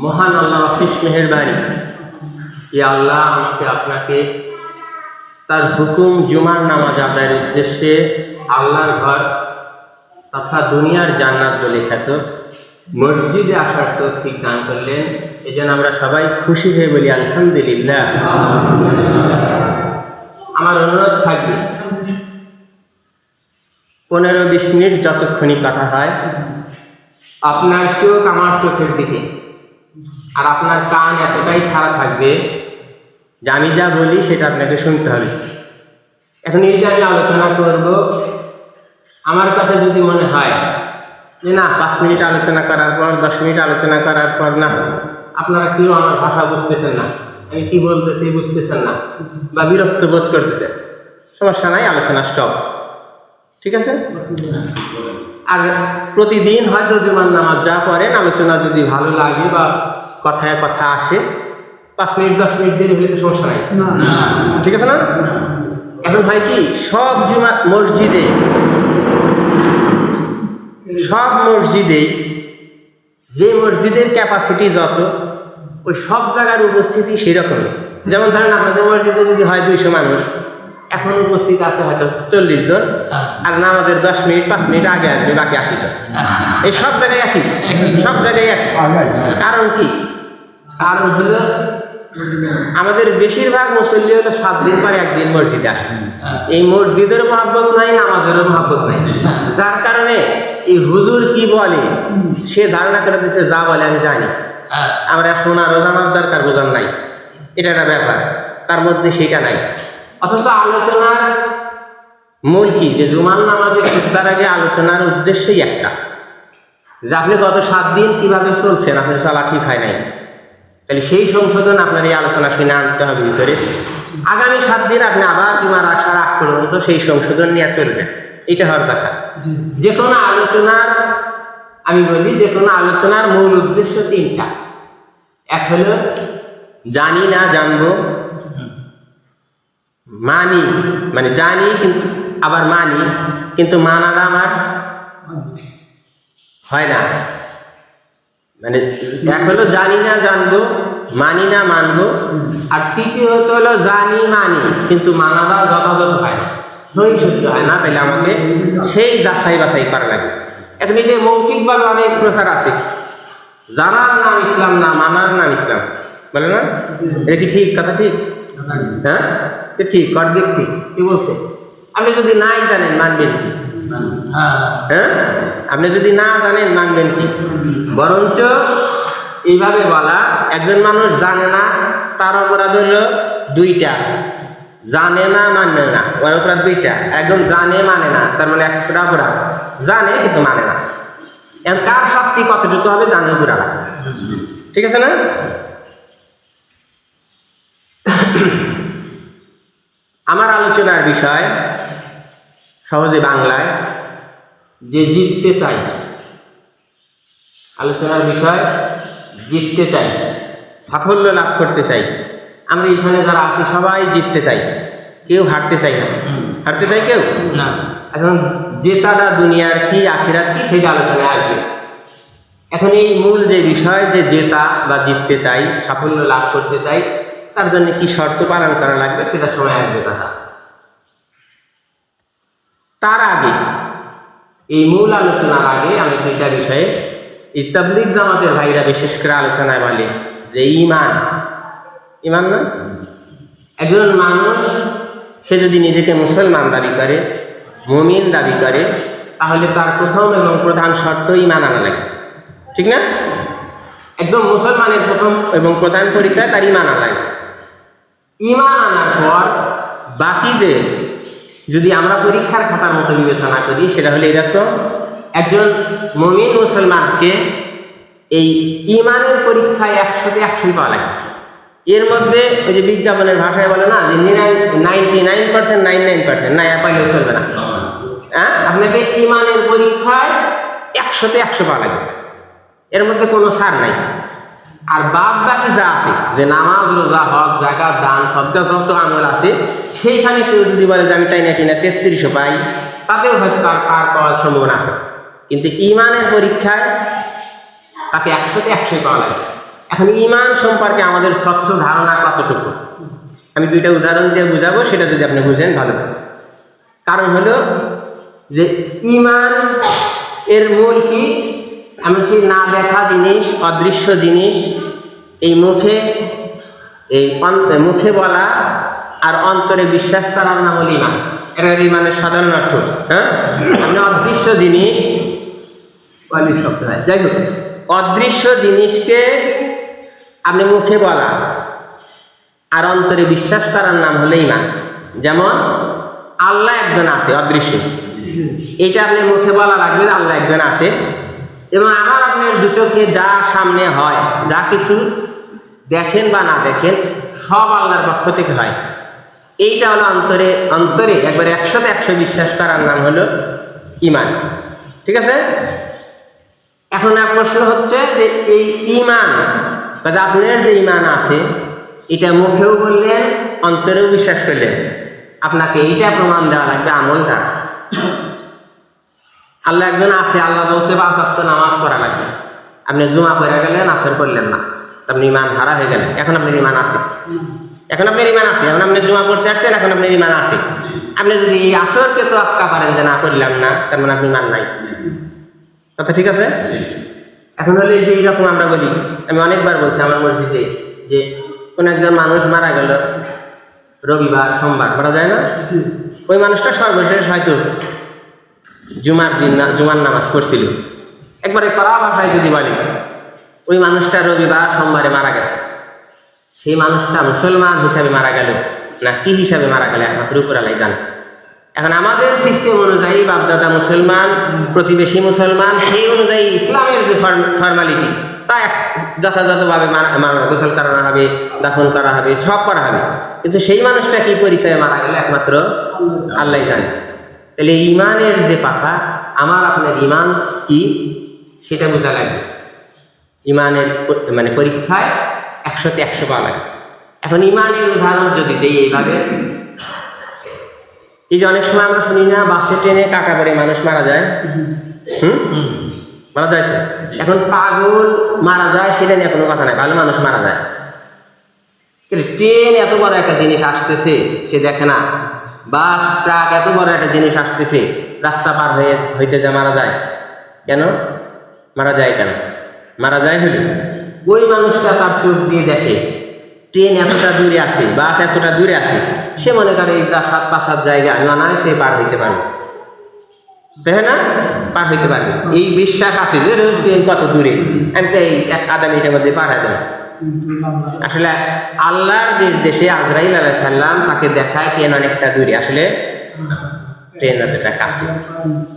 মহান আল্লাহ অশেষ মেহেরবানি। যে আল্লাহ আমাকে আপনাকে তার হুকুম জুমার নামাজ আদায়ের উদ্দেশ্যে আল্লাহর ঘর তথা দুনিয়ার জান্নাত বলে খ্যাত মসজিদে আসার তৌফিক দান করলেন। এই জন্য আমরা সবাই খুশি হয়ে বলি আলহামদুলিল্লাহ। আমার অনুরোধ থাকবে 15-20 মিনিট যতক্ষণই কথা হয় আপনার চোখ আমার চোখের দিকে আর আপনার কান এতটাই খারাপ থাকবে যে আমি যা বলি সেটা আপনাকে শুনতে হবে। এখন এই যে আমি আলোচনা করব, আমার কাছে যদি মনে হয় যে না 5 মিনিট আলোচনা করার পর 10 মিনিট আলোচনা করার পর না আপনারা কেউ আমার ভাষা বুঝতেছেন না, আমি কি বলতেছি বুঝতেছেন না বা বিরক্ত বোধ করতেছেন, সমস্যা নাই, আলোচনা স্টপ, ঠিক আছে? আর প্রতিদিন হয়তো জুমার নামাজ যা পড়েন আলোচনা যদি ভালো লাগে বা কথায় কথা আসে 5 মিনিট 10 মিনিট দেরি হলে তো সমস্যা নাই, ঠিক আছে না? এখন ভাই কি সব মসজিদে যে মসজিদের ক্যাপাসিটি যত ওই সব জায়গার উপস্থিতি সেরকমই। যেমন ধরেন আপনাদের মসজিদে যদি হয় 200 মানুষ, এখন উপস্থিত আছে হয়তো 40 জন, আর নামাজের 10 মিনিট 5 মিনিট আগে আসবে বাকি 80 জন। এই সব জায়গায় একই, সব জায়গায় একই। কারণ কি? কারণ হলো আমাদের বেশিরভাগ মুসল্লি হলো 7 দিন পরে একদিন মসজিদে আসে। এই মসজিদের মহব্বত নাই, নামাজেরও মহব্বত নাই, যার কারণে এই হুজুর কি বলে সে ধারণা করে দিচ্ছে যা বলে আমি জানি, আমরা শোনারও জানার দরকার বোঝার নাই, এটা একটা ব্যাপার, তার মধ্যে সেটা নাই। অথচ আলোচনার মূল কি, যে জুমার নামাজে তার আগে আলোচনার উদ্দেশ্যই একটা, যে আপনি গত 7 দিন কিভাবে চলছেন, আপনার চলা ঠিক হয় নাই, তাহলে সেই সংশোধন আপনার এই আলোচনা শুনে আনতে হবে ভিতরে। আগামী 7 দিন আপনি আবার জুমার আসার আগ পর্যন্ত সেই সংশোধন নিয়ে চলবেন, এটা হওয়ার কথা। যে কোনো আলোচনার, আমি বলি যে কোনো আলোচনার মূল উদ্দেশ্য 3টা। এক হলো জানি না জানবো, মানি মানে জানি কিন্তু আবার মানি, কিন্তু মানাটা আমার হয় না। মানে এক হলো জানি না জানবো, মানি না মানবো, আর তৃতীয়ত হলো জানি মানি কিন্তু মানাটা যথাযথ হয় না, সহি সত্য হয় না, তাহলে আমাকে সেই যাচাই বাছাই করা লাগে। এখন এই যে মৌখিকভাবে অনেক প্রচার আছে, জানার নাম ইসলাম না মানার নাম ইসলাম, বলে না? এটা কি ঠিক কথা? ঠিক, হ্যাঁ ঠিক, অর্ধেক ঠিক। কি বলছে? আপনি যদি নাই জানেন মানবেন কি? হ্যাঁ, আপনি যদি না জানেন মানবেন কি? বরঞ্চ এইভাবে বলা, একজন মানুষ জানে না, তার অপরাধ হলো 2টা, জানে না মানে না, ওর অপরাধ 2টা। একজন জানে মানে না, তার মানে একটা অপরাধ, জানে কিন্তু মানে না। এখন কার শাস্তি কতটুকু হবে? জানে পুরা, ঠিক আছে না? আমার আলোচনার বিষয় সহজে বাংলায়, যে জিততে চাই, আলোচনার বিষয় জিততে চাই, সাফল্য লাভ করতে চাই। আমরা এখানে যারা আছি সবাই জিততে চাই, কেউ হারতে চাই না। হারতে চাই কেউ না। এখন জেতাটা দুনিয়ার কি আখিরাত কি সেটা আলোচনায় আসবে। এখন এই মূল যে বিষয়, যে জেতা বা জিততে চাই, সাফল্য লাভ করতে চাই, তার জন্য কি শর্ত পালন করা লাগবে সেটা সময় আসবে কথা। তার আগে, এই মূল আলোচনার আগে আমি 2টা বিষয়ে, এই তাবলীগ জামাতের ভাইরা বিশেষ করে আলোচনায় বলে যে ঈমান না, একজন মানুষ সে যদি নিজেকে মুসলমান দাবি করে, মুমিন দাবি করে, তাহলে তার প্রথম এবং প্রধান শর্ত ঈমান আনা লাগে, ঠিক না? একদম মুসলমানের প্রথম এবং প্রধান পরিচয় তার ঈমান আনা লাগে। ঈমান আনার পর বাকি যে, যদি আমরা পরীক্ষার খাতার মতো বিবেচনা করি, সেটা হলে এরকম, একজন মুমিন মুসলমানকে এই ঈমানের পরীক্ষায় 100তে 100 পাওয়া লাগে। এর মধ্যে ওই যে বিজ্ঞাপনের ভাষায় বলে না যে 99% 99% না পাইলেও চলবে না। হ্যাঁ, আপনাকে ঈমানের পরীক্ষায় 100তে 100 পাওয়া লাগে, এর মধ্যে কোনো ছাড় নাই। আর বাকি যা আছে, যে নামাজ রোজা হজ যাকাত দান সবটা যত আমল আছে, সেইখানে কেউ যদি বলে যে আমি টাইনা 3300 পাই, তাতেও হয়তো তার পার পাওয়ার সম্ভাবনা আছে। কিন্তু ঈমানের পরীক্ষায় তাকে 100তে 100 পাওয়া লাগে। এখন ঈমান সম্পর্কে আমাদের স্বচ্ছ ধারণা কতটুকু, আমি দুইটা উদাহরণ দিয়ে বুঝাবো, সেটা যদি আপনি বুঝেন ভালো। কারণ হলো যে ঈমান এর মূল কি, আমি বলছি না দেখা জিনিস, অদৃশ্য জিনিস, এই মুখে বলা আর অন্তরে বিশ্বাস করার নাম হল ঈমান। এটা হল ঈমানের সাধারণ অর্থ। হ্যাঁ, আপনি অদৃশ্য জিনিস, যাই হোক, অদৃশ্য জিনিসকে আপনি মুখে বলা আর অন্তরে বিশ্বাস করার নাম হলো ঈমান। যেমন আল্লাহ একজন আছে অদৃশ্য, এইটা আপনি মুখে বলা রাখবেন আল্লাহ একজন আছে, এবং আমার আপনার দু চোখে যা সামনে হয়, যা কিছু দেখেন বা না দেখেন, সব আল্লাহর পক্ষ থেকে হয়। এইটা হলো অন্তরে একবারে 100% বিশ্বাস করার নাম হলো ঈমান। ঠিক আছে? এখন প্রশ্ন হচ্ছে যে এই ঈমান, আপনার যে ঈমান আছে এটা মুখেও বললেন, অন্তরেও বিশ্বাস করলেন, আপনাকে এইটা প্রমাণ দেওয়া লাগবে আমল দ্বারা। আল্লাহ একজন আছে, আল্লাহ বলছে 5 ওয়াক্ত নামাজ পড়া লাগবে, আপনি জুমা পড়ে গেলেন, আসর করলেন না, আপনি ঈমান হারা হয়ে গেলেন। এখন আপনার ঈমান আছে, এখন আপনি জুমা পড়তে আসছেন, এখন আপনার ঈমান আছে। আপনি যদি এই আসরকে তো আটকা পারেন যে না করলাম না, তার মানে আপনি ঈমান নাই। কথা ঠিক আছে? এখন হলে যে এইরকম আমরা বলি, আমি অনেকবার বলছি আমার মসজিদে, যে কোন একজন মানুষ মারা গেল রবিবার সোমবার, মারা যায় না, ওই মানুষটা সর্বশেষ হয়তো জুমার নামাজ পড়ছিল। একবারে কড়া ভাষায় যদি বলি, ওই মানুষটা রবিবার সোমবারে মারা গেছে, সেই মানুষটা মুসলমান হিসাবে মারা গেল না কি হিসাবে মারা গেল একমাত্র উপরালাই জানে। এখন আমাদের সিস্টেম অনুযায়ী বাপদাদা মুসলমান, প্রতিবেশী মুসলমান, সেই অনুযায়ী ইসলামের যে ফর্মালিটি তা যথাযথভাবে গোসল করানো হবে, দাফন করা হবে, সব করা হবে, কিন্তু সেই মানুষটা কি পরিচয়ে মারা গেল একমাত্র আল্লাহ জানে। তাহলে ঈমানের যে পাঠা, আমার আপনার ঈমান কি সেটা বোঝা লাগবে। ঈমানের মানে পরীক্ষায় 100তে 100 পাওয়া লাগে। এখন ঈমানের উদাহরণ যদি দেই এইভাবে, এই যে অনেক সময় আমরা শুনি না বাসে ট্রেনে কাটা পড়ে মানুষ মারা যায়, মারা যায় তো। এখন পাগল মারা যায় সেটা নিয়ে কোনো কথা নাই, ভালো মানুষ মারা যায়। ট্রেন এত বড় একটা জিনিস আসতেছে, সে দেখে না, বাস ট্রাক এত বড় একটা জিনিস আসতেছে, রাস্তা পার হইতে যা মারা যায় কেন? মারা যায় কেন? মারা যায় হলে ওই মানুষটা তার চোখ দিয়ে দেখে ট্রেন এতটা দূরে আছে, বাস এতটা দূরে আছে, সে মনে করে এই 7-5 জায়গা মানায় সে পার হইতে পারবে, দেখে না, পার হইতে পারবে। এই বিশ্বাস আছে যে ট্রেন কত দূরে, আমি তো এই 1-আধা মিনিটের মধ্যে পার হয়ে যাবো। আসলে আল্লাহর নির্দেশে আজরাইল আলাইহিস সালাম তাকে দেখায় ট্রেন অনেকটা দূরে, আসলে ট্রেন এতটা কাছে।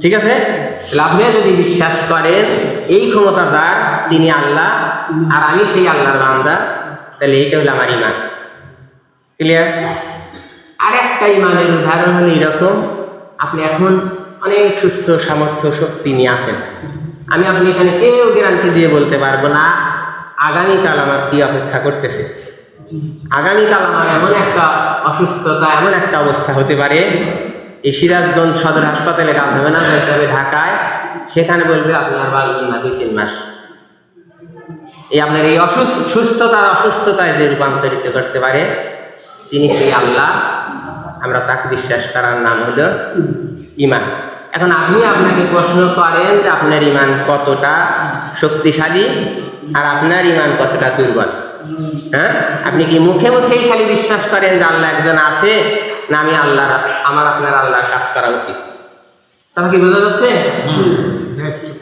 ঠিক আছে? আপনি যদি বিশ্বাস করেন এই ক্ষমতা যার, তিনি আল্লাহ আর আমি সেই আল্লাহর বান্দা, তাহলে এইটা হলো আমার ঈমান। ক্লিয়ার? আর একটা ঈমানের উদাহরণ হলো এরকম, আপনি এখন অনেক সুস্থ, সামর্থ্য, শক্তি নিয়ে আছেন, আমি আপনি এখানে কেউ গ্যারান্টি দিয়ে বলতে পারবো না আগামীকাল আমার কি অপেক্ষা করতেছে। আগামীকাল আমার এমন একটা অসুস্থতা, এমন একটা অবস্থা হতে পারে, এই সিরাজগঞ্জ সদর হাসপাতালে কাজ হবে না, যাবে ঢাকায়, সেখানে বলবে আপনার বাঁচবেন না 2-3 মাস। এই আপনার এই অসুস্থতায় যে রূপান্তরিত করতে পারে, তিনি সেই আল্লাহ, আমরা তাকে বিশ্বাস করার নাম হলো ঈমান। এখন আপনি আপনাকে প্রশ্ন করেন যে আপনার ঈমান কতটা শক্তিশালী আর আপনার ঈমান কতটা দুর্বল। হ্যাঁ, আপনি কি মুখেই খালি বিশ্বাস করেন যে আল্লাহ একজন আছে, না আমি আমার আপনার আল্লাহর কাজ করা উচিত? তাহলে কি বোঝা যাচ্ছে?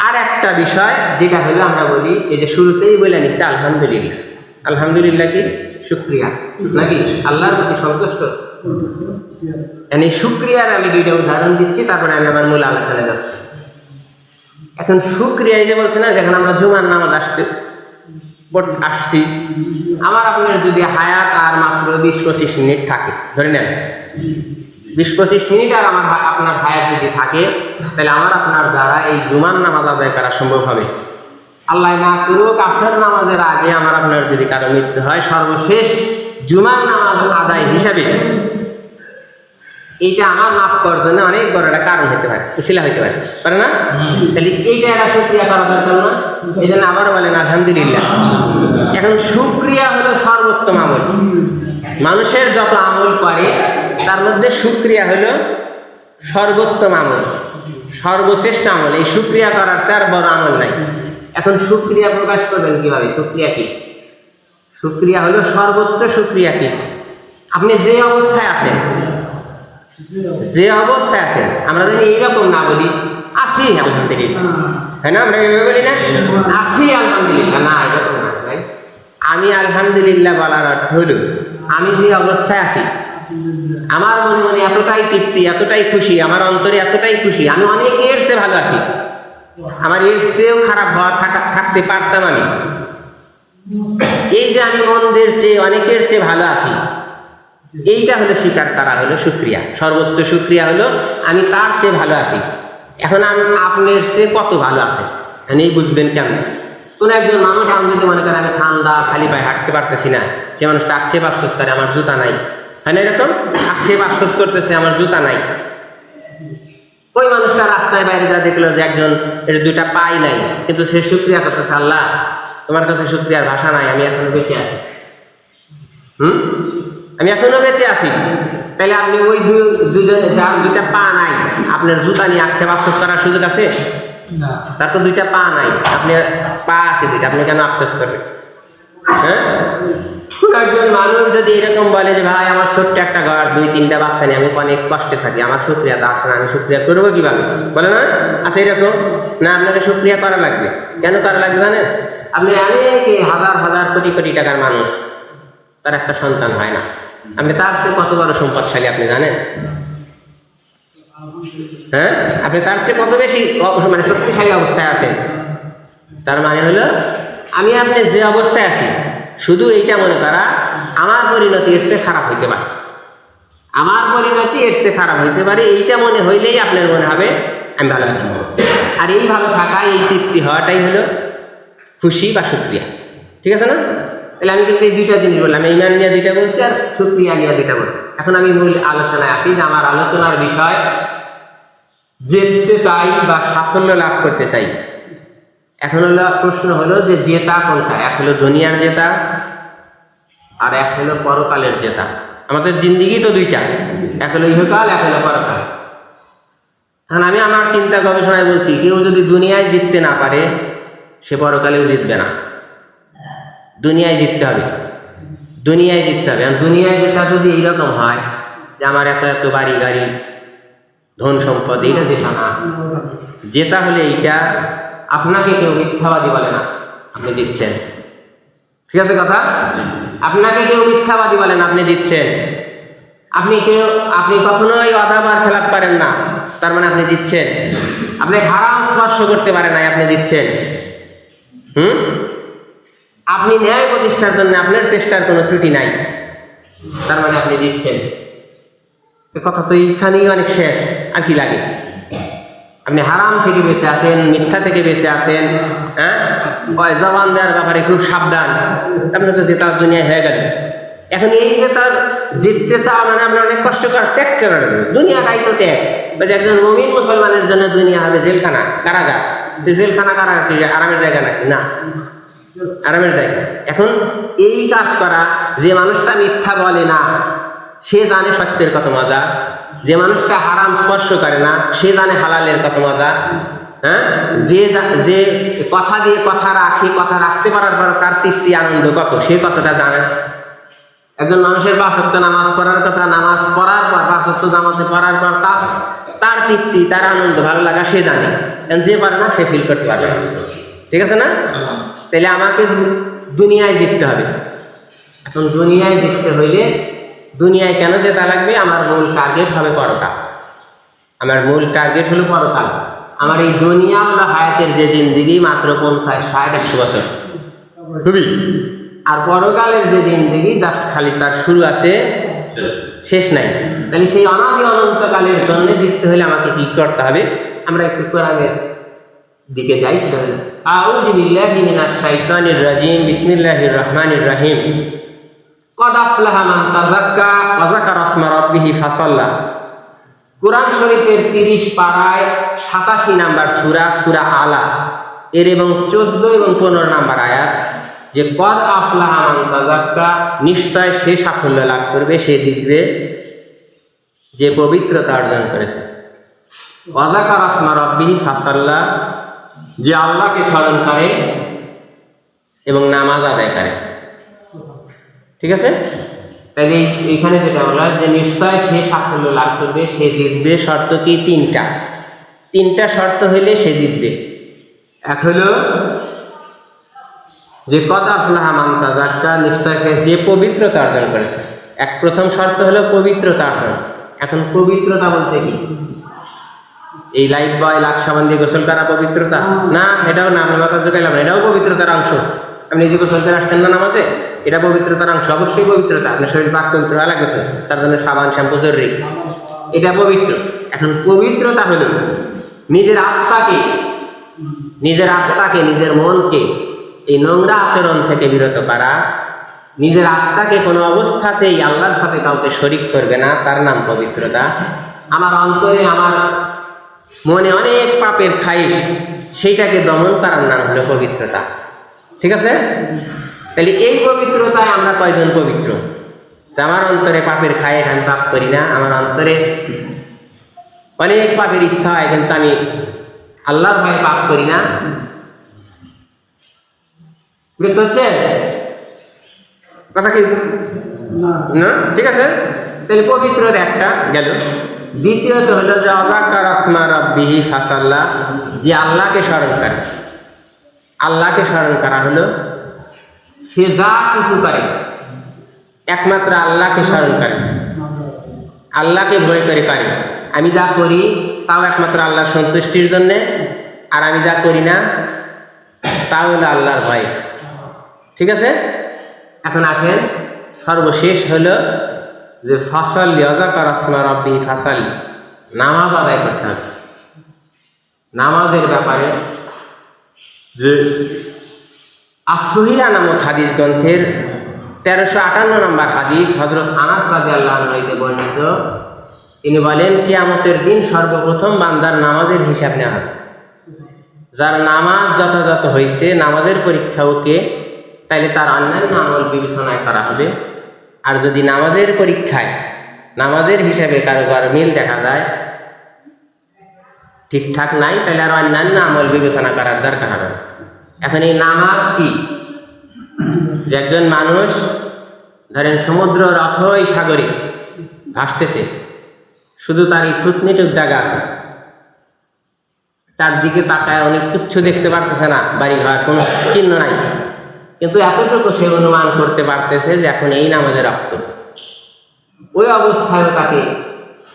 আর একটা বিষয় যেটা হলো, আমরা বলি এই যে শুরুতেই বলে নিচ্ছে আলহামদুলিল্লাহ। আলহামদুলিল্লাহ কি? শুকরিয়া, নাকি আল্লাহর প্রতি সন্তুষ্ট। এই শুকরিয়ার আমি 2টা উদাহরণ দিচ্ছি, তারপরে আমি আমার মূল আলোচনায় যাচ্ছি। এখন শুকরিয়া এই যে বলছে না, যখন আমরা জুমার নামাজ আসছি, আমার আপনার যদি হায়াত আর মাত্র 20-25 মিনিট থাকে, ধরে নেন 20-25 মিনিট আর আপনার হায়াত যদি থাকে, তাহলে আমার আপনার দ্বারা এই জুমার নামাজ আদায় করা সম্ভব হবে। আল্লাহ না করুক আসর নামাজের আগে আমার আপনার যদি কারো মৃত্যু হয়, সর্বশেষ জুমার নামাজ আদায় হিসাবে এইটা আমার মাফ করার জন্য অনেক বড় একটা কারণ হতে পারে, উসিলা হতে পারে, পারে না? তাহলে এইটা একটা শুকরিয়া করা দরকার না? এই জন্য আবারও বলেন আলহামদুলিল্লাহ। এখন শুকরিয়া হলো সর্বোত্তম আমল। মানুষের যত আমল করে তার মধ্যে শুকরিয়া হলো সর্বোত্তম আমল, সর্বশ্রেষ্ঠ আমল। এই শুকরিয়া করার চেয়ে আর বড় আমল নাই। এখন শুকরিয়া প্রকাশ করবেন কিভাবে? শুকরিয়া কি? শুকরিয়া হলো সর্বোচ্চ শুকরিয়া কি? আপনি যে অবস্থায় আছেন, যে অবস্থায় আছেন, আমরা যদি এইরকম না বলি আছি আলহামদুলিল্লাহ, হ্যাঁ না? আমরা এইভাবে বলি না আছি আলহামদুলিল্লাহ, না এরকম না ভাই। আমি আলহামদুলিল্লাহ বলার অর্থ হলো আমি যে অবস্থায় আছি আমার মনে মনে এতটাই তৃপ্তি, এতটাই খুশি, আমার অন্তরে এতটাই খুশি, আমি অনেক এর চেয়ে ভালো আছি, আমার এর চেয়েও খারাপ হওয়া থাকতে পারতাম আমি। এই যে আমি মনদের চেয়ে অনেকের চেয়ে ভালো আছি, এইটা হলো স্বীকার করা, হলো শুকরিয়া। সর্বোচ্চ শুকরিয়া হলো আমি তার চেয়ে ভালো আছি। এখন আমি আপনার চেয়ে কত ভালো আছে এই বুঝবেন কেন? কোন একজন মানুষ আমি যদি মনে করেন আমি ঠান্ডা খালি পায়ে হাঁটতে পারতেছি না, সে মানুষটা আক্ষেপ আফসোস করে আমার জুতা নাই, হ্যাঁ না? এরকম আক্ষেপ আফসোস করতেছে আমার জুতা নাই। ওই মানুষটা রাস্তায় বাইরে যা দেখলো যে একজন এর দুইটা পাই নাই, কিন্তু সে শুকরিয়া করতেছে, আল্লাহ তোমার কাছে শুকরিয়ার ভাষা নাই, আমি এখনো বেঁচে আছি। আমি এখনো বেঁচে আছি। তাহলে আপনি ওই যার দুইটা পা নাই, আপনার জুতা নিয়ে আক্ষেপ আফসোস করার সুযোগ আছে? তার তো দুইটা পা নাই, আপনি পা আছে দুইটা, আপনি কেন আফসোস করবেন? হ্যাঁ, একজন মানুষ যদি এরকম বলে যে ভাই আমার ছোট্ট একটা ঘর, 2-3টা বাচ্চা নিয়ে আমি অনেক কষ্টে থাকি, আমার শুকরিয়াটা আসে না, আমি শুকরিয়া করবো কিভাবে? বলে না আচ্ছা এরকম না, আপনাকে শুকরিয়া করা লাগবে। কেন করা লাগবে জানেন? আপনি অনেক হাজার হাজার কোটি কোটি টাকার মানুষ, তার একটা সন্তান হয় না, আপনি তার চেয়ে কত বড় সম্পদশালী আপনি জানেন? হ্যাঁ, আপনি তার চেয়ে কত বেশি মানে শক্তিশালী অবস্থায় আছেন। তার মানে হলো আমি আপনি যে অবস্থায় আছি, শুধু এইটা মনে করা আমার পরিণতি এর চেয়ে খারাপ হইতে পারে, আমার পরিণতি এর চেয়ে খারাপ হইতে পারে, এইটা মনে হইলেই আপনার মনে হবে আমি ভালো আছি। আর এই ভালো থাকা, এই তৃপ্তি হওয়াটাই হলো খুশি বা শুকরিয়া। ঠিক আছে না? তাহলে আমি কিন্তু এই দুইটা জিনিস বললাম, ইমান নিয়ে দুইটা বলছি আর শুকরিয়া নিয়ে দুইটা বলছি। এখন আমি মূল আলোচনায় আসি যে আমার আলোচনার বিষয় যেতে চাই বা সাফল্য লাভ করতে চাই। এখন হলো প্রশ্ন হলো যে জেতা কোনটা? এক হলো দুনিয়ার জেতা আর এক হলো পরকালের জেতা। আমাদের জিন্দিগি তো দুইটা, এক হলো ইহকাল, এক হলো পরকাল। এখন আমি আমার চিন্তা গবেষণায় বলছি, কেউ যদি দুনিয়ায় জিততে না পারে সে পরকালেও জিতবে না। দুনিয়ায় জিততে হবে, দুনিয়ায় জিততে হবে। আর দুনিয়ায় জেতা যদি এইরকম হয় যে আমার এত এত বাড়ি গাড়ি ধন সম্পদ, এইটা জেতা না। জেতা হলে এইটা আপনাকে কেউ মিথ্যাবাদী বলে না, আপনি জিতছেন। ঠিক আছে কথা? আপনাকে কেউ মিথ্যাবাদী বলে না, আপনি জিতছেন। আপনি কখনোই অদাবার খেলাপ করেন না, তার মানে আপনি জিতছেন। আপনি হারাম স্পর্শ করতে পারেন না, আপনি জিতছেন। আপনি ন্যায় প্রতিষ্ঠার জন্য আপনার চেষ্টার কোনো ত্রুটি নাই, তার মানে আপনি জিতছেন। কথা তো এইখানেই অনেক শেষ, আর কি লাগে? আপনি হারাম থেকে বেঁচে আছেন, মিথ্যা থেকে বেঁচে আছেন, হ্যাঁ, জবান দেওয়ার ব্যাপারে খুব সাবধান, আপনার তো জেতার দুনিয়া হয়ে গেল। এখন এই যে তার জিততে চাওয়া মানে আপনি অনেক কষ্ট করে ত্যাগ করে দুনিয়াটাই তো ত্যাগ। একজন মুমিন মুসলমানের জন্য দুনিয়া হবে জেলখানা, কারাগার। জেলখানা কারাগার কি আরামের জায়গা নাকি? না, আরামের জায়গা। এখন এই কাজ করা, যে মানুষটা মিথ্যা বলে না সে জানে সত্যের কত মজা, যে মানুষটা হারাম স্পর্শ করে না সে জানে হালালের কত মজা। হ্যাঁ, যে কথা দিয়ে কথা রাখে, কথা রাখতে পারার পর তার তৃপ্তি আনন্দ কত, সে কতটা জানে। একজন মানুষের 5 ওয়াক্ত নামাজ পড়ার কথা, নামাজ পড়ার পর 5 ওয়াক্ত নামাজে পড়ার পর তার তৃপ্তি, তার আনন্দ, ভালো লাগা সে জানে। যে পারে না সে ফিল করতে পারবে না। ঠিক আছে না? তাহলে আমাকে দুনিয়ায় জিততে হবে। এখন দুনিয়ায় জিততে হইলে দুনিয়ায় কেন জেতা লাগবে? আমার মূল টার্গেট হবে পরকাল। আমার মূল টার্গেট হলো পরকাল। আমার এই দুনিয়া হলো হায়াতের যে জিন্দিগি মাত্র 50-60-100 বছর খুবই, আর পরকালের যে জিন্দিগি জাস্ট খালি তার শুরু আছে, শেষ নাই। তাহলে সেই অনাদি অনন্তকালের জন্য জিততে হলে আমাকে কি করতে হবে? আমরা একটু কোরআনের দিকে যাই। সেটা হলো আউযু বিল্লাহি মিনাশ শাইতানির রাজিম, বিসমিল্লাহির রহমানির রহিম। কদ আফলাহা মান তাযাক্কা ওয়া যাকারা ইসমা রাব্বিহি ফাসাল্লা। কোরআন শরীফের 30 পারায় 87 নাম্বার সূরা সূরা আলা এর এবং 14 এবং 15 নাম্বার আয়াত যে কদ আফলাহা মান তাযাক্কা, নিশ্চয় সে সাফল্য লাভ করবে, সে জিতবে যে পবিত্রতা অর্জন করেছে। ওয়া যাকারা আসমা রাব্বিহি ফাসাল্লা, যে আল্লাহকে স্মরণ করে এবং নামাজ আদায় করে। ঠিক আছে, তাহলে এইখানে যেটা বলা যে নিশ্চয় সে সাফল্য লাভ করবে, সে জিতবে। শর্ত কি? তিনটা শর্ত হইলে সে জিতবে। এক হলো যে কদ আফলাহা মান তাযাক্কা, নিশ্চয় সে যে পবিত্রতা অর্জন করেছে। প্রথম শর্ত হলো পবিত্রতা অর্জন। এখন পবিত্রতা বলতে কি? এই লাইফ বয় লাখ সাবান দিয়ে গোসল করা পবিত্রতা না? এটাও না, আমি মাথা ঝুঁকাইলাম না, এটাও পবিত্রতার অংশ। আপনি যে গোসল করে আসছেন না নামাজে, এটা পবিত্রতার অংশ, অবশ্যই পবিত্রতা। আপনার শরীর পাক পবিত্র হওয়া লাগবে তো, তার জন্য সাবান শ্যাম্পু জরুরি, এটা পবিত্র। এখন পবিত্রতা হলো নিজের আত্মাকে, নিজের মনকে এই নোংরা আচরণ থেকে বিরত করা, নিজের আত্মাকে কোনো অবস্থাতেই আল্লাহর সাথে কাউকে শরীক করবে না, তার নাম পবিত্রতা। আমার অন্তরে, আমার মনে অনেক পাপের খাইশ, সেইটাকে দমন করার নাম হলো পবিত্রতা। ঠিক আছে, তাহলে এই পবিত্রতায় আমরা কয়জন পবিত্র? আমার অন্তরে পাপের খাইশ, আমি পাপ করি না, আমার অন্তরে অনেক পাপের ইচ্ছা হয় কিন্তু আমি আল্লাহর ভয়ে পাপ করি না। বুঝতে হচ্ছে কথা কি না? ঠিক আছে, তাহলে পবিত্রতা একটা গেল। দ্বিতীয়ত হলো যে যাকারা আসমা রাব্বিহি ফাসাল্লা, যে আল্লাহকে স্মরণ করে। আল্লাহকে স্মরণ করা হলো সে যা কিছু করে একমাত্র আল্লাহকে স্মরণ করে, আল্লাহকে ভয় করে করে। আমি যা করি তাও একমাত্র আল্লাহর সন্তুষ্টির জন্যে, আর আমি যা করি না তাও হলো আল্লাহর ভয়। ঠিক আছে, এখন আসেন সর্বশেষ হলো যে ফাসাল্লি, ওয়া যাকারা আসমা রাব্বিহি ফাসাল্লি, নামাজ আদায় করতে হবে। নামাজের ব্যাপারে যে আসহিহা নামক হাদিস গ্রন্থের 1358 নম্বর হাদিস, হযরত আনাস রাদিয়াল্লাহু আনহু হইতে বর্ণিত। তিনি বলেন, কিয়ামতের দিন সর্বপ্রথম বান্দার নামাজের হিসাব নেওয়া হবে। যার নামাজ যথাযথ হয়েছে, নামাজের পরীক্ষা ওকে, তাইলে তার অন্যান্য আমল বিবেচনায় করা হবে। আর যদি নামাজের পরীক্ষায়, নামাজের হিসাবে কারো মিল দেখা যায়, ঠিকঠাক নাই, তাহলে আর অন্যান্য আমল বিবেচনা করার দরকার হবে। এখন এই নামাজ কি? যে একজন মানুষ ধরেন সমুদ্রের অথই সাগরে ভাসতেছে, শুধু তার এই থুতনিটুক জায়গা আছে, তার দিকে তাকায় অনেক তুচ্ছ দেখতে পারতেছে না, বাড়ি ঘর কোনো চিহ্ন নাই, কিন্তু এতটুকু সে অনুমান করতে পারতেছে যে এখন এই নামাজের রক্ত। ওই অবস্থায় তাকে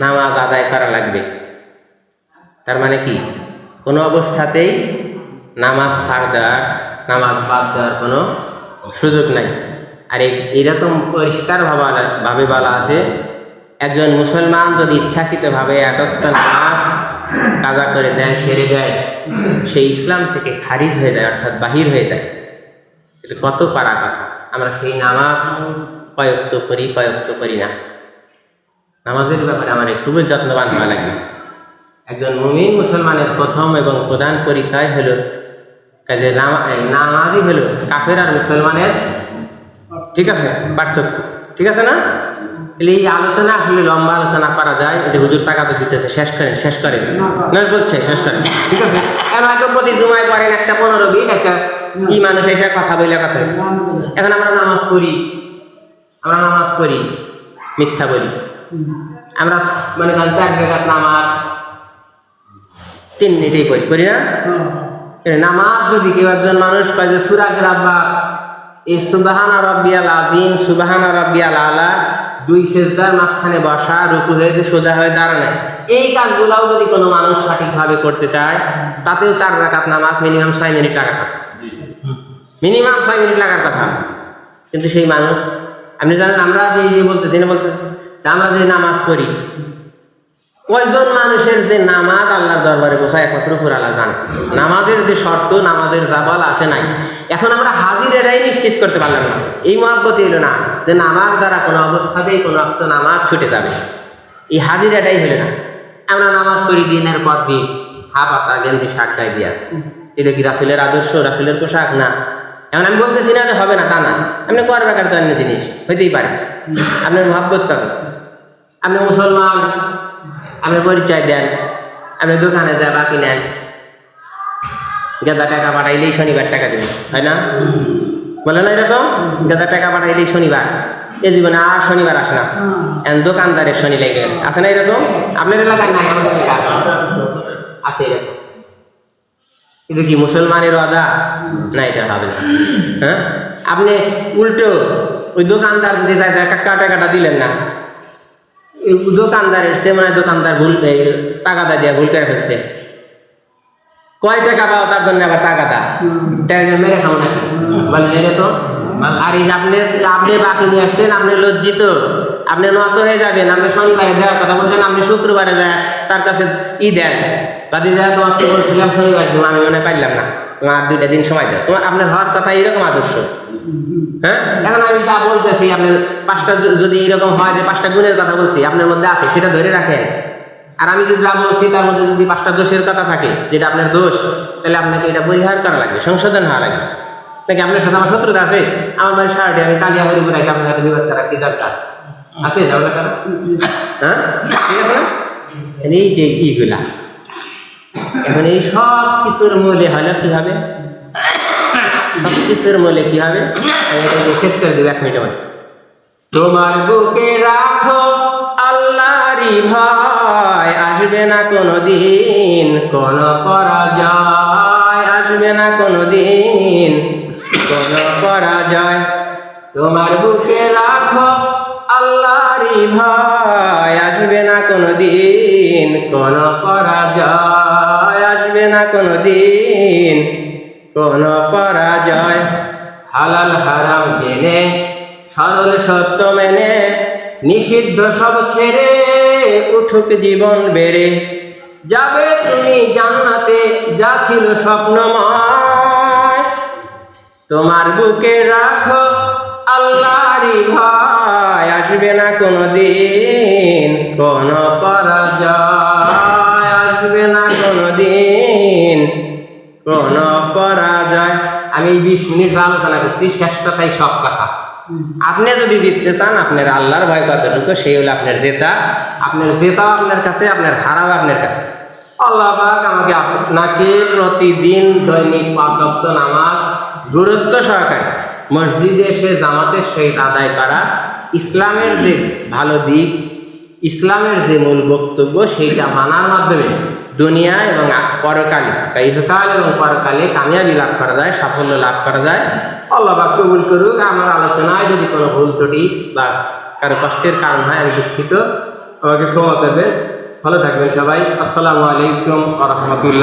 নামাজ আদায় করা লাগবে। তার মানে কি? কোনো অবস্থাতেই নামাজ ছাড় দেওয়ার, নামাজ বাদ দেওয়ার কোনো সুযোগ নাই। আর এইরকম পরিষ্কার ভাবে বলা আছে, একজন মুসলমান যদি ইচ্ছাকৃতভাবে একত্র নামাজ কাজা করে দেয়, সেরে যায়, সেই ইসলাম থেকে খারিজ হয়ে যায়, অর্থাৎ বাহির হয়ে যায়। এটা কত পারা কথা। আমরা সেই নামাজ কয়ক্ত করি, কয়ক্ত করি না। নামাজের ব্যাপারে আমার খুবই যত্নবান হওয়া লাগে। একজন মুমিন মুসলমানের প্রথম এবং প্রধান পরিচয় হলো কাজে নামাজই হলো কাফের আর মুসলমানের, ঠিক আছে, পার্থক্য। ঠিক আছে না? তাহলে এই আলোচনা আসলে লম্বা আলোচনা করা যায়, যে হুজুর টাকা তো দিতেছে, শেষ করেন নয় বলছে, শেষ করেন। ঠিক আছে, এখন হয়তো প্রতি জুমায় পড়েন একটা 15-20 একটা কি মানুষ এসে কথা বলে কথা। এখন আমরা নামাজ পড়ি, মিথ্যা বলি। আমরা মনে করেন 4 রাকাত নামাজ 3 মিনিটেই করি না? নামাজ যদি কেউ একজন মানুষ কয় যে সূরা রাব্বা, এই সুবহানা রাব্বিয়াল আযীম, সুবহানা রাব্বিয়াল আলা, 2 সিজদার মাঝখানে বসা, রুকু হয়ে সোজা হয়ে দাঁড়ানো, এই কাজগুলোও যদি কোনো মানুষ সঠিকভাবে করতে চায়, তাতেও 4 রাকাত নামাজ মিনিমাম 6 মিনিট লাগার কথা। মিনিমাম 6 মিনিট লাগার কথা। কিন্তু সেই মানুষ, আপনি জানেন আমরা যে বলতেছি আমরা যে নামাজ পড়ি, কয়জন মানুষের যে নামাজ আল্লাহর দরবারে পৌঁছায় একমাত্র উপর আল্লাহ জানে। নামাজের যে শর্ত, নামাজের জাবাল আছে নাই, এখন আমরা হাজির এটাই নিশ্চিত করতে পারলাম না। এই মহব্বত এলো না যে নামাজ দ্বারা কোনো অবস্থাতেই কোনো নামাজ ছুটে যাবে, এই হাজির এটাই হলো না। আমরা নামাজ পড়ি দিনের পর দিন হাফ হাতা গেঞ্জি শার্ট গায়ে দিয়া, এটা কি রাসূলের আদর্শ, রাসূলের পোশাক? না। এখন আমি বলতেছি না যে হবে না, তা না, আপনি করবেকার জন্য জিনিস হইতেই পারে, আপনার মহব্বত পাবেন। আপনি মুসলমান, আপনি পরিচয় দেন, আপনি দোকানে যা বাকি নেন, গাদা টাকা পাঠাইলেই শনিবার টাকা দেবেন, হয় না? বলে না এরকম, গাদা টাকা পাঠাইলেই শনিবার, এ জীবনে আর শনিবার আসে না, এখন দোকানদারের শনি লেগে গেছে, আছে না এরকম? আপনার এলাকায় নাই, আমাদের এলাকায় আছে এরকম। এটা কি মুসলমানের ওয়াদা? না, এটা হবে না। হ্যাঁ, আপনি উল্টো ওই দোকানদার যদি যায় টাকাটা দিলেন না, দোকানদারের সে মানে দোকানদার ভুল টাকা দিয়ে ভুল করে ফেলছে, কয় টাকা পাও তার জন্য আবার টাকা মেরে খাও নাকি? বলেন এরকম। আর এই আপনি বাকি নিয়ে আসছেন, আপনি লজ্জিত, আপনি নত হয়ে যাবেন, আপনি শনিবারে দেওয়ার কথা বলছেন, আপনি শুক্রবারে যায় তার কাছে দেন, বাদি যায় তোমার তো বলছিলাম শনিবার দিব, আমি মনে পারলাম না, তোমার 2টা দিন সময় দাও, তোমার আপনার হওয়ার কথা এরকম আদর্শ। হ্যাঁ, এখন আমি যা বলতেছি, আপনার 5টা যদি এরকম হয় যে 5টা গুণের কথা বলছি আপনার মধ্যে আছে, সেটা ধরে রাখেন। আর আমি যদি যা বলছি তার মধ্যে যদি 5টা দোষের কথা থাকে, যেটা আপনার দোষ, তাহলে আপনাকে এটা পরিহার করা লাগবে, সংশোধন হওয়া লাগবে। নাকি আপনার সাথে আমার শত্রুতা আছে? আমার বাড়ির সারাটি আমি কালিয়াবাড়ি ঘুরাই, আপনার একটা বিবাদ করা কি দরকার আছে? যাওয়া করা, হ্যাঁ, ঠিক আছে না? এই যে ইগুলা এখন এই সব কিছুর মূলে হলো কি হবে, সব কিছুর মূলে কি হবে, আমি এটা শেষ করে দেবো 1 মিনিটের মধ্যে। তোমার বুকে রাখো আল্লাহরই ভয়, আসবে না কোনোদিন কোনো পরাজয়, আসবে না কোনোদিন কোনো পরাজয়। তোমার বুকে রাখো আল্লাহরই ভয়, আসবে না কোনোদিন কোনো পরাজয়, আসবে না কোনোদিন কোনো পরাজয়। হালাল হারাম জেনে সরল সত্য মেনে, নিষিদ্ধ সব ছেড়ে উঠুক জীবন বেড়ে, যাবে তুমি জান্নাতে যা ছিল স্বপ্নময়। তোমার বুকে রাখো আল্লাহরই ভয়, আসবে না কোনোদিন কোনো পরাজয়, আসবে না কোনোদিন কোনো পরাজয়। আমি 20 মিনিট আলোচনা করছি, শেষ কথাই সব কথা। আপনি যদি জিততে চান, আপনার আল্লাহর ভয় কতটুকু, সেই হলো আপনার জেতা। আপনার জেতাও আপনার কাছে, আপনার হারাও আপনার কাছে। আল্লাহ পাক আমাকে আপনাকে প্রতিদিন দৈনিক 5 ওয়াক্ত নামাজ গুরুত্ব সহকারে মসজিদে এসে জামাতের সহিত আদায় করা, ইসলামের যে ভালো দিক, ইসলামের যে মূল বক্তব্য, সেইটা মানার মাধ্যমে দুনিয়া এবং পরকালে, ইহকাল এবং পরকালে কামিয়াবি লাভ করা যায়, সাফল্য লাভ করা যায়। আল্লাহ পাক কবুল করুক। আমার আলোচনায় যদি কোনো ভুল ত্রুটি বা কারো কষ্টের কারণ হয়, আমি দুঃখিত, আমাকে ক্ষমা করবেন। ভালো থাকবেন সবাই। আসসালামু আলাইকুম ওয়া রাহমাতুল্লাহ।